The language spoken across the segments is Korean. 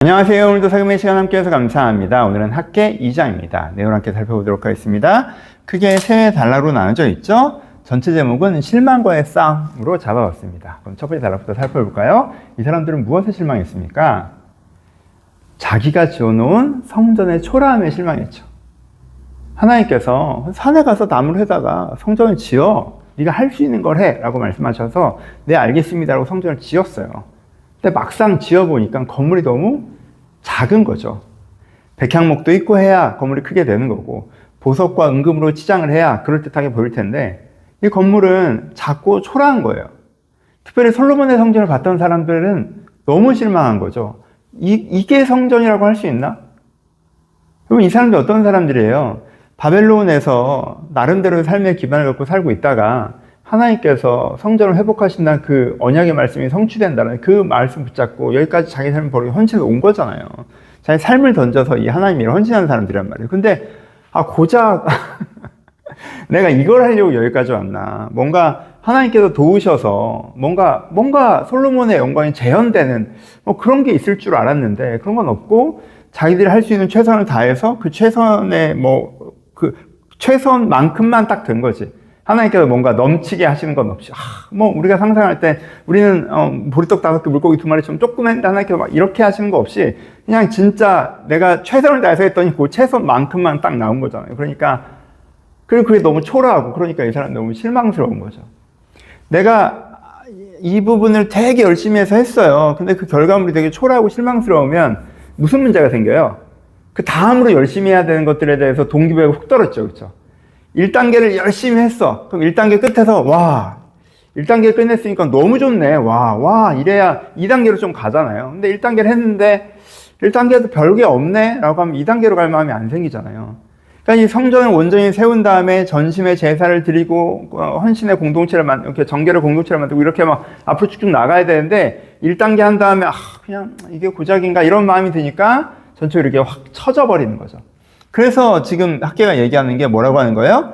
안녕하세요. 오늘도 사금의 시간 함께해서 감사합니다. 오늘은 학계 2장입니다. 내용을 함께 살펴보도록 하겠습니다. 크게 세 단락으로 나눠져 있죠. 전체 제목은 실망과의 싸움으로 잡아봤습니다. 그럼 첫 번째 단락부터 살펴볼까요? 이 사람들은 무엇에 실망했습니까? 자기가 지어놓은 성전의 초라함에 실망했죠. 하나님께서 산에 가서 나무를 해다가 성전을 지어. 네가 할 수 있는 걸 해 라고 말씀하셔서 네 알겠습니다 라고 성전을 지었어요. 근데 막상 지어보니까 건물이 너무 작은 거죠. 백향목도 있고 해야 건물이 크게 되는 거고, 보석과 은금으로 치장을 해야 그럴듯하게 보일 텐데, 이 건물은 작고 초라한 거예요. 특별히 솔로몬의 성전을 봤던 사람들은 너무 실망한 거죠. 이게 성전이라고 할 수 있나? 그럼 이 사람들 어떤 사람들이에요? 바벨론에서 나름대로의 삶의 기반을 갖고 살고 있다가 하나님께서 성전을 회복하신다는 그 언약의 말씀이 성취된다는 그 말씀 붙잡고 여기까지 자기 삶을 버리고 헌신해 온 거잖아요. 자기 삶을 던져서 이 하나님 일을 헌신하는 사람들이란 말이에요. 근데 고작 내가 이걸 하려고 여기까지 왔나. 뭔가 하나님께서 도우셔서 뭔가 솔로몬의 영광이 재현되는 그런 게 있을 줄 알았는데 그런 건 없고, 자기들이 할 수 있는 최선을 다해서 그 최선의 그 최선만큼만 딱 된 거지. 하나님께서 뭔가 넘치게 하시는 건 없이, 우리가 상상할 때 우리는 보리떡 5개 물고기 2마리처럼 조그만데 하나님께서 막 이렇게 하시는 거 없이 그냥 진짜 내가 최선을 다해서 했더니 그 최선만큼만 딱 나온 거잖아요. 그리고 그게 너무 초라하고, 그러니까 이 사람이 너무 실망스러운 거죠. 내가 이 부분을 되게 열심히 해서 했어요. 근데 그 결과물이 되게 초라하고 실망스러우면 무슨 문제가 생겨요? 그 다음으로 열심히 해야 되는 것들에 대해서 동기부여가 훅 떨어졌죠. 그렇죠? 1단계를 열심히 했어. 그럼 1단계 끝에서 1단계 끝냈으니까 너무 좋네. 이래야 2단계로 좀 가잖아요. 근데 1단계를 했는데 1단계도 별게 없네 라고 하면 2단계로 갈 마음이 안 생기잖아요. 그러니까 이 성전을 온전히 세운 다음에 전심의 제사를 드리고 헌신의 공동체를 이렇게 정결의 공동체를 만들고 이렇게 막 앞으로 쭉쭉 나가야 되는데 1단계 한 다음에 그냥 이게 고작인가 이런 마음이 드니까 전체로 이렇게 확 쳐져 버리는 거죠. 그래서 지금 학계가 얘기하는 게 뭐라고 하는 거예요?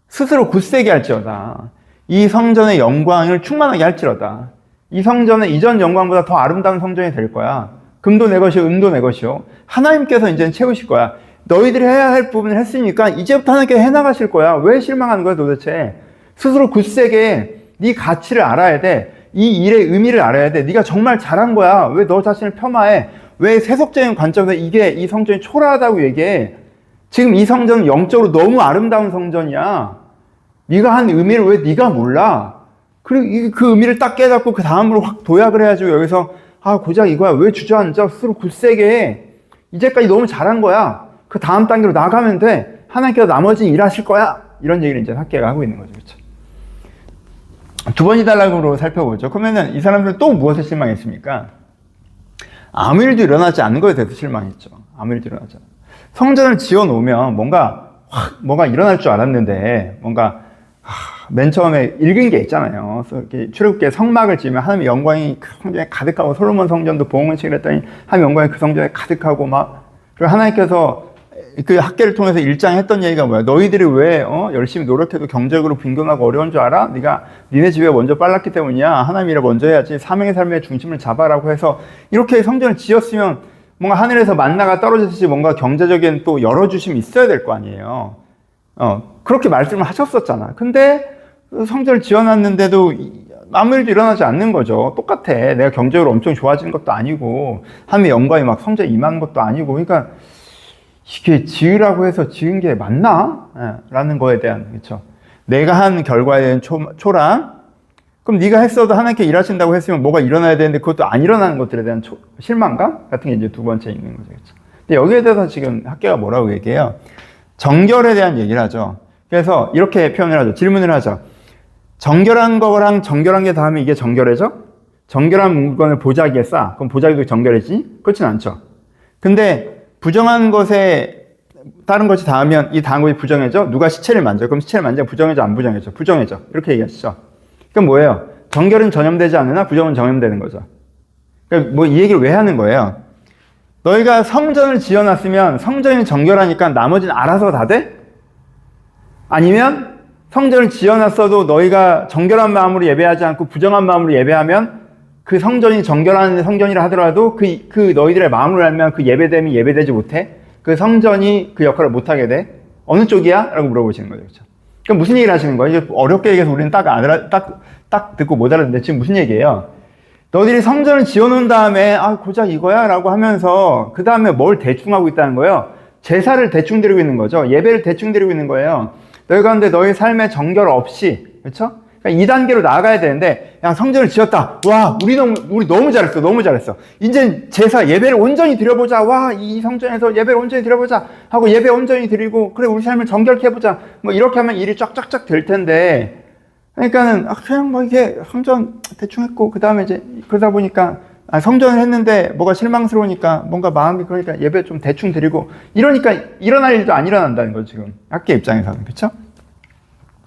스스로 굳세게 할지어다. 이 성전의 영광을 충만하게 할지어다. 이 성전은 이전 영광보다 더 아름다운 성전이 될 거야. 금도 내 것이요, 은도 내 것이요. 하나님께서 이제는 채우실 거야. 너희들이 해야 할 부분을 했으니까 이제부터 하나님께서 해나가실 거야. 왜 실망하는 거야 도대체? 스스로 굳세게 네 가치를 알아야 돼. 이 일의 의미를 알아야 돼. 네가 정말 잘한 거야. 왜 너 자신을 폄하해? 왜 세속적인 관점에서 이 성전이 초라하다고 얘기해? 지금 이 성전은 영적으로 너무 아름다운 성전이야. 네가 한 의미를 왜 네가 몰라? 그리고 그 의미를 딱 깨닫고 그 다음으로 확 도약을 해가지고 여기서 고작 이거야. 왜 주저앉아? 스스로 굳세게 해. 이제까지 너무 잘한 거야. 그 다음 단계로 나가면 돼. 하나님께서 나머지는 일하실 거야. 이런 얘기를 이제 학계가 하고 있는 거죠. 그렇죠? 두 번째 단락으로 살펴보죠. 그러면은 이 사람들은 또 무엇에 실망했습니까? 아무 일도 일어나지 않는 거에 대해서 실망했죠. 아무 일도 일어나지 않는. 성전을 지어 놓으면 뭐가 일어날 줄 알았는데, 맨 처음에 읽은 게 있잖아요. 출애굽기에 성막을 지으면 하나님의 영광이 그 성전에 가득하고, 솔로몬 성전도 보응을 했더니 하나님의 영광이 그 성전에 가득하고 그리고 하나님께서 그 학계를 통해서 1장에 했던 얘기가 뭐야? 너희들이 왜 열심히 노력해도 경제적으로 빈곤하고 어려운 줄 알아? 니네 집에 먼저 빨랐기 때문이야. 하나님 일을 먼저 해야지. 사명의 삶의 중심을 잡아라고 해서 이렇게 성전을 지었으면 뭔가 하늘에서 만나가 떨어지듯이 뭔가 경제적인 또 열어주심이 있어야 될 거 아니에요. 그렇게 말씀을 하셨었잖아. 근데 성전을 지어놨는데도 아무 일도 일어나지 않는 거죠. 똑같아. 내가 경제적으로 엄청 좋아지는 것도 아니고, 하나님의 영광이 막 성전에 임하는 것도 아니고, 그러니까 이게 지으라고 해서 지은 게 맞나? 라는 거에 대한, 그렇죠. 내가 한 결과에 대한 초랑, 그럼 네가 했어도 하나님께 일하신다고 했으면 뭐가 일어나야 되는데 그것도 안 일어나는 것들에 대한 실망감 같은 게 이제 두 번째 있는 거죠. 그렇죠? 근데 여기에 대해서 지금 학계가 뭐라고 얘기해요? 정결에 대한 얘기를 하죠. 그래서 이렇게 표현을 하죠. 질문을 하죠. 정결한 거랑 정결한 게 다음에 이게 정결해져? 정결한 물건을 보자기에 쌓아. 그럼 보자기도 정결해지니? 그렇진 않죠. 근데 부정한 것에 다른 것이 닿으면 이 다음 것이 부정해져? 누가 시체를 만져? 그럼 시체를 만지면 부정해져? 안 부정해져? 부정해져. 이렇게 얘기하시죠. 그럼 뭐예요? 정결은 전염되지 않으나 부정은 전염되는 거죠. 그러니까 이 얘기를 왜 하는 거예요? 너희가 성전을 지어놨으면 성전이 정결하니까 나머지는 알아서 다 돼? 아니면 성전을 지어놨어도 너희가 정결한 마음으로 예배하지 않고 부정한 마음으로 예배하면 그 성전이 정결한 성전이라 하더라도 그 너희들의 마음을 알면 그 예배됨이 예배되지 못해? 그 성전이 그 역할을 못하게 돼? 어느 쪽이야? 라고 물어보시는 거죠. 그렇죠? 그럼 무슨 얘기를 하시는 거예요? 이게 어렵게 얘기해서 우리는 딱 듣고 못 알아듣는데 지금 무슨 얘기예요? 너희들이 성전을 지어놓은 다음에 고작 이거야? 라고 하면서 그 다음에 뭘 대충 하고 있다는 거예요? 제사를 대충 드리고 있는 거죠. 예배를 대충 드리고 있는 거예요. 너희 가운데 너희 삶의 정결 없이, 그렇죠? 그러니까 2단계로 나아가야 되는데, 야, 성전을 지었다. 와, 우리 너무 잘했어. 너무 잘했어. 이제 제사, 예배를 온전히 드려보자. 와, 이 성전에서 예배를 온전히 드려보자. 하고 예배 온전히 드리고, 그래, 우리 삶을 정결케 해보자. 뭐, 이렇게 하면 일이 쫙쫙쫙 될 텐데, 그러니까는, 그냥 뭐 이게 성전 대충 했고, 그 다음에 이제, 그러다 보니까, 성전을 했는데 뭐가 실망스러우니까, 뭔가 마음이 그러니까 예배 좀 대충 드리고, 이러니까 일어날 일도 안 일어난다는 거죠, 지금. 학계 입장에서는. 그쵸?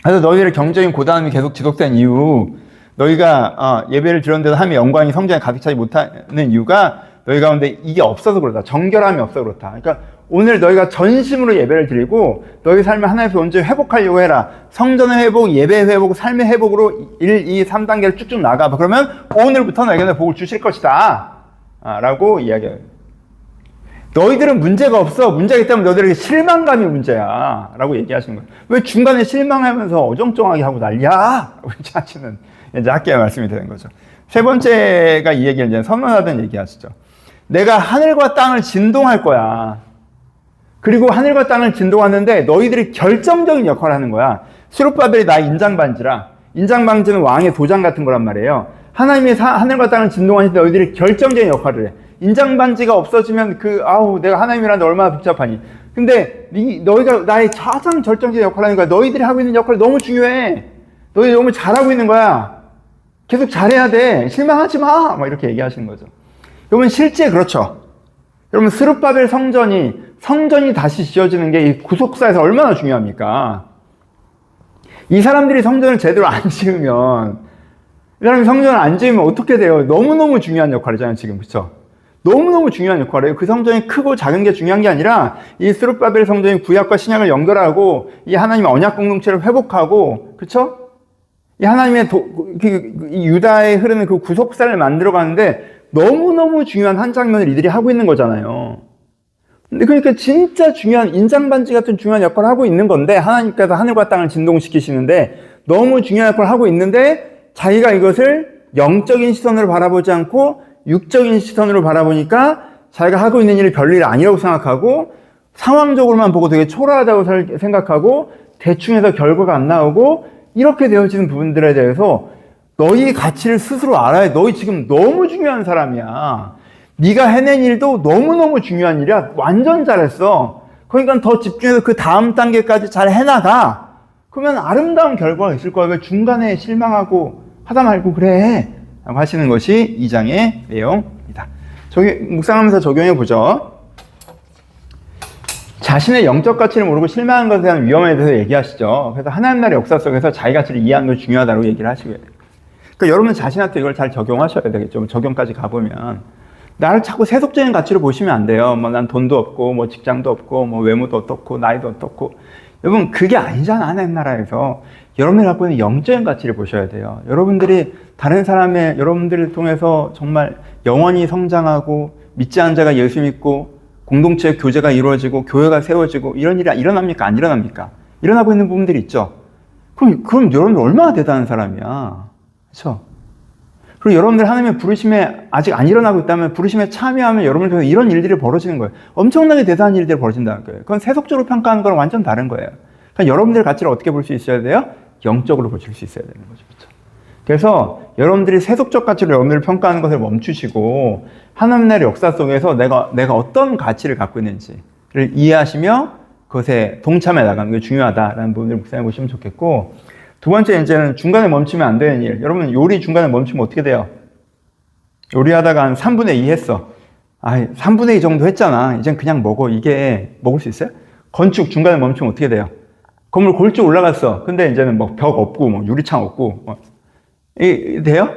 그래서 너희들의 경제적인 고단함이 계속 지속된 이유, 너희가 예배를 드렸는데도 하나님의 영광이 성전에 가득 차지 못하는 이유가 너희 가운데 이게 없어서 그렇다. 정결함이 없어서 그렇다. 그러니까 오늘 너희가 전심으로 예배를 드리고 너희 삶을 하나님께서 언제 회복하려고 해라. 성전의 회복, 예배 회복, 삶의 회복으로 1, 2, 3단계를 쭉쭉 나가봐. 그러면 오늘부터 너희에게 복을 주실 것이다. 라고 이야기해요. 너희들은 문제가 없어. 문제가 있다면 너희들에게 실망감이 문제야. 라고 얘기하시는 거예요. 왜 중간에 실망하면서 어정쩡하게 하고 난리야? 라고 하시는 이제 학계의 말씀이 되는 거죠. 세 번째가 이 얘기를 이제 선언하던 얘기 하시죠. 내가 하늘과 땅을 진동할 거야. 그리고 하늘과 땅을 진동하는데 너희들이 결정적인 역할을 하는 거야. 스룹바벨이 나의 인장반지라. 인장반지는 왕의 도장 같은 거란 말이에요. 하나님이 하늘과 땅을 진동하실 때 너희들이 결정적인 역할을 해. 인장반지가 없어지면 내가 하나님이라는데 얼마나 복잡하니. 근데 너희가 나의 가장 결정적인 역할을 하는 거야. 너희들이 하고 있는 역할이 너무 중요해. 너희들이 너무 잘하고 있는 거야. 계속 잘해야 돼. 실망하지 마. 막 이렇게 얘기하시는 거죠. 여러분 실제 그렇죠. 여러분 스룹바벨 성전이 다시 지어지는 게 이 구속사에서 얼마나 중요합니까? 이 사람들이 성전을 제대로 안 지으면, 이 사람이 성전을 안 지으면 어떻게 돼요? 너무너무 중요한 역할이잖아요, 지금. 그쵸? 너무너무 중요한 역할이에요. 그 성전이 크고 작은 게 중요한 게 아니라 이 스룹바벨 성전이 구약과 신약을 연결하고 이 하나님의 언약 공동체를 회복하고, 그쵸? 이 하나님의 이 유다에 흐르는 그 구속사를 만들어 가는데 너무너무 중요한 한 장면을 이들이 하고 있는 거잖아요. 근데 그러니까 진짜 중요한 인장반지 같은 중요한 역할을 하고 있는 건데 하나님께서 하늘과 땅을 진동시키시는데 너무 중요한 역할을 하고 있는데 자기가 이것을 영적인 시선으로 바라보지 않고 육적인 시선으로 바라보니까 자기가 하고 있는 일이 별일 아니라고 생각하고 상황적으로만 보고 되게 초라하다고 생각하고 대충 해서 결과가 안 나오고 이렇게 되어지는 부분들에 대해서 너희 가치를 스스로 알아야 돼. 너희 지금 너무 중요한 사람이야. 네가 해낸 일도 너무너무 중요한 일이야. 완전 잘했어. 그러니까 더 집중해서 그 다음 단계까지 잘 해나가. 그러면 아름다운 결과가 있을 거야. 왜 중간에 실망하고 하다 말고 그래. 라고 하시는 것이 2장의 내용입니다. 묵상하면서 적용해 보죠. 자신의 영적 가치를 모르고 실망한 것에 대한 위험에 대해서 얘기하시죠. 그래서 하나님 나라의 역사 속에서 자기 가치를 이해하는 것이 중요하다고 얘기를 하시고요. 그러니까 여러분 자신한테 이걸 잘 적용하셔야 되겠죠. 적용까지 가보면. 나를 자꾸 세속적인 가치로 보시면 안 돼요. 난 돈도 없고, 직장도 없고, 외모도 어떻고, 나이도 어떻고. 여러분, 그게 아니잖아, 하나님 나라에서. 여러분이 갖고 있는 영적인 가치를 보셔야 돼요. 여러분들이 다른 여러분들을 통해서 정말 영원히 성장하고, 믿지 않은 자가 예수 믿고, 공동체의 교제가 이루어지고, 교회가 세워지고, 이런 일이 일어납니까? 안 일어납니까? 일어나고 있는 부분들이 있죠. 그럼 여러분들 얼마나 대단한 사람이야. 그렇죠? 그리고 여러분들 하나님의 부르심에 아직 안 일어나고 있다면 부르심에 참여하면 여러분을 통해서 이런 일들이 벌어지는 거예요. 엄청나게 대단한 일들이 벌어진다는 거예요. 그건 세속적으로 평가하는 거랑 완전 다른 거예요. 그러니까 여러분들의 가치를 어떻게 볼 수 있어야 돼요? 영적으로 보실 수 있어야 되는 거죠. 그렇죠? 그래서 여러분들이 세속적 가치로 여러분들을 평가하는 것을 멈추시고 하나님 나라의 역사 속에서 내가 어떤 가치를 갖고 있는지를 이해하시며 그것에 동참해 나가는 게 중요하다라는 부분을 묵상해 보시면 좋겠고, 두 번째 이제는 중간에 멈추면 안 되는 일. 여러분 요리 중간에 멈추면 어떻게 돼요? 요리하다가 한 3분의 2 했어. 3분의 2 정도 했잖아. 이젠 그냥 먹어. 이게 먹을 수 있어요? 건축 중간에 멈추면 어떻게 돼요? 건물 골조 올라갔어. 근데 이제는 벽 없고 유리창 없고 돼요?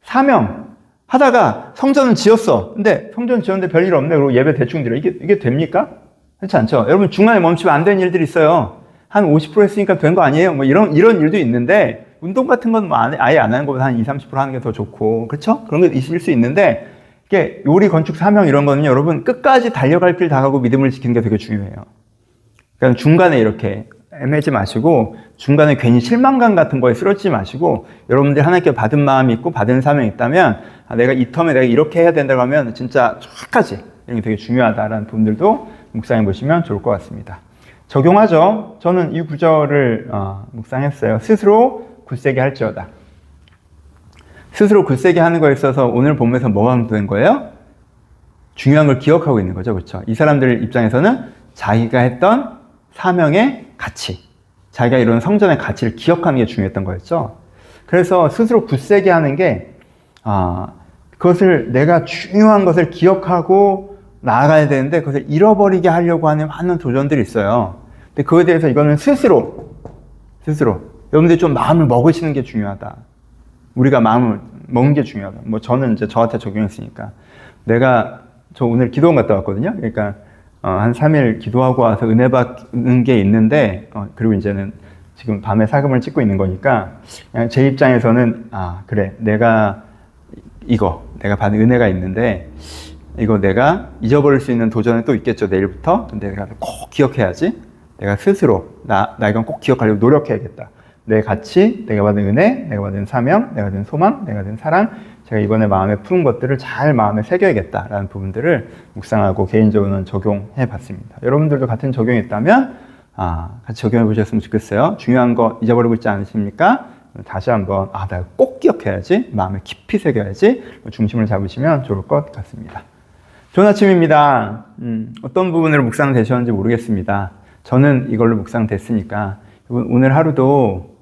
사명 하다가 성전은 지었어. 근데 성전 지었는데 별일 없네. 그리고 예배 대충 드려. 이게 됩니까? 그렇지 않죠? 여러분 중간에 멈추면 안 되는 일들이 있어요. 한 50% 했으니까 된 거 아니에요? 이런 일도 있는데, 운동 같은 건 뭐 아예 안 하는 것보다 한 20, 30% 하는 게 더 좋고, 그렇죠? 그런 게 있을 수 있는데, 이게 요리, 건축, 사명 이런 거는요, 여러분 끝까지 달려갈 길 다 가고 믿음을 지키는 게 되게 중요해요. 그러니까 중간에 이렇게 애매지 마시고, 중간에 괜히 실망감 같은 거에 쓰러지지 마시고, 여러분들이 하나님께 받은 마음이 있고 받은 사명이 있다면, 내가 이 텀에 내가 이렇게 해야 된다고 하면 진짜 끝까지 이런 게 되게 중요하다라는 부분들도 묵상해 보시면 좋을 것 같습니다. 적용하죠. 저는 이 구절을 묵상했어요. 스스로 굳세게 할지어다. 스스로 굳세게 하는 거에 있어서 오늘 본문에서 뭐가 강조된 거예요? 중요한 걸 기억하고 있는 거죠. 그렇죠? 이 사람들 입장에서는 자기가 했던 사명의 가치, 자기가 이룬 성전의 가치를 기억하는 게 중요했던 거였죠. 그래서 스스로 굳세게 하는 게 그것을 내가 중요한 것을 기억하고 나아가야 되는데 그것을 잃어버리게 하려고 하는 많은 도전들이 있어요. 근데 그거에 대해서 이거는 스스로 여러분들이 좀 마음을 먹으시는 게 중요하다. 우리가 마음을 먹는 게 중요하다. 뭐 저는 이제 저한테 적용했으니까 저 오늘 기도원 갔다 왔거든요. 그러니까 한 3일 기도하고 와서 은혜 받는 게 있는데 그리고 이제는 지금 밤에 사금을 찍고 있는 거니까 그냥 제 입장에서는 그래 내가 받은 은혜가 있는데 이거 내가 잊어버릴 수 있는 도전은 또 있겠죠. 내일부터. 근데 내가 꼭 기억해야지. 내가 스스로 나 이건 꼭 기억하려고 노력해야겠다. 내 가치, 내가 받은 은혜, 내가 받은 사명, 내가 받은 소망, 내가 받은 사랑, 제가 이번에 마음에 푸는 것들을 잘 마음에 새겨야겠다라는 부분들을 묵상하고 개인적으로는 적용해 봤습니다. 여러분들도 같은 적용이 있다면 같이 적용해 보셨으면 좋겠어요. 중요한 거 잊어버리고 있지 않으십니까? 다시 한번 내가 꼭 기억해야지, 마음에 깊이 새겨야지 중심을 잡으시면 좋을 것 같습니다. 좋은 아침입니다. 어떤 부분으로 묵상되셨는지 모르겠습니다. 저는 이걸로 묵상됐으니까 오늘 하루도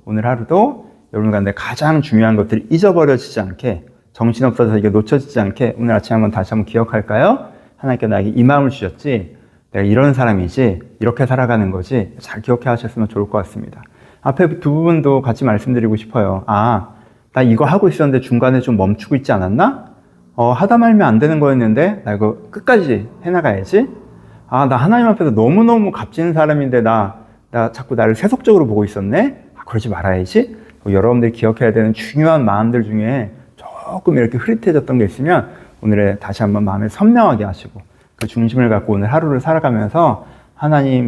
여러분 가운데 가장 중요한 것들이 잊어버려지지 않게, 정신없어서 이게 놓쳐지지 않게 오늘 아침에 다시 한번 기억할까요? 하나님께 나에게 이 마음을 주셨지, 내가 이런 사람이지, 이렇게 살아가는 거지, 잘 기억해 하셨으면 좋을 것 같습니다. 앞에 두 부분도 같이 말씀드리고 싶어요. 나 이거 하고 있었는데 중간에 좀 멈추고 있지 않았나? 하다 말면 안 되는 거였는데 나 이거 끝까지 해나가야지. 나 하나님 앞에서 너무너무 값지는 사람인데 나 자꾸 나를 세속적으로 보고 있었네? 그러지 말아야지. 여러분들이 기억해야 되는 중요한 마음들 중에 조금 이렇게 흐릿해졌던 게 있으면 오늘에 다시 한번 마음을 선명하게 하시고 그 중심을 갖고 오늘 하루를 살아가면서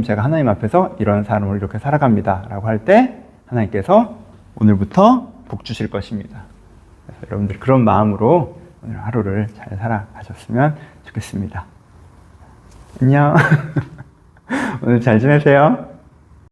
제가 하나님 앞에서 이런 사람을 이렇게 살아갑니다 라고 할 때 하나님께서 오늘부터 복 주실 것입니다. 그래서 여러분들 그런 마음으로 오늘 하루를 잘 살아가셨으면 좋겠습니다. 안녕. 오늘 잘 지내세요.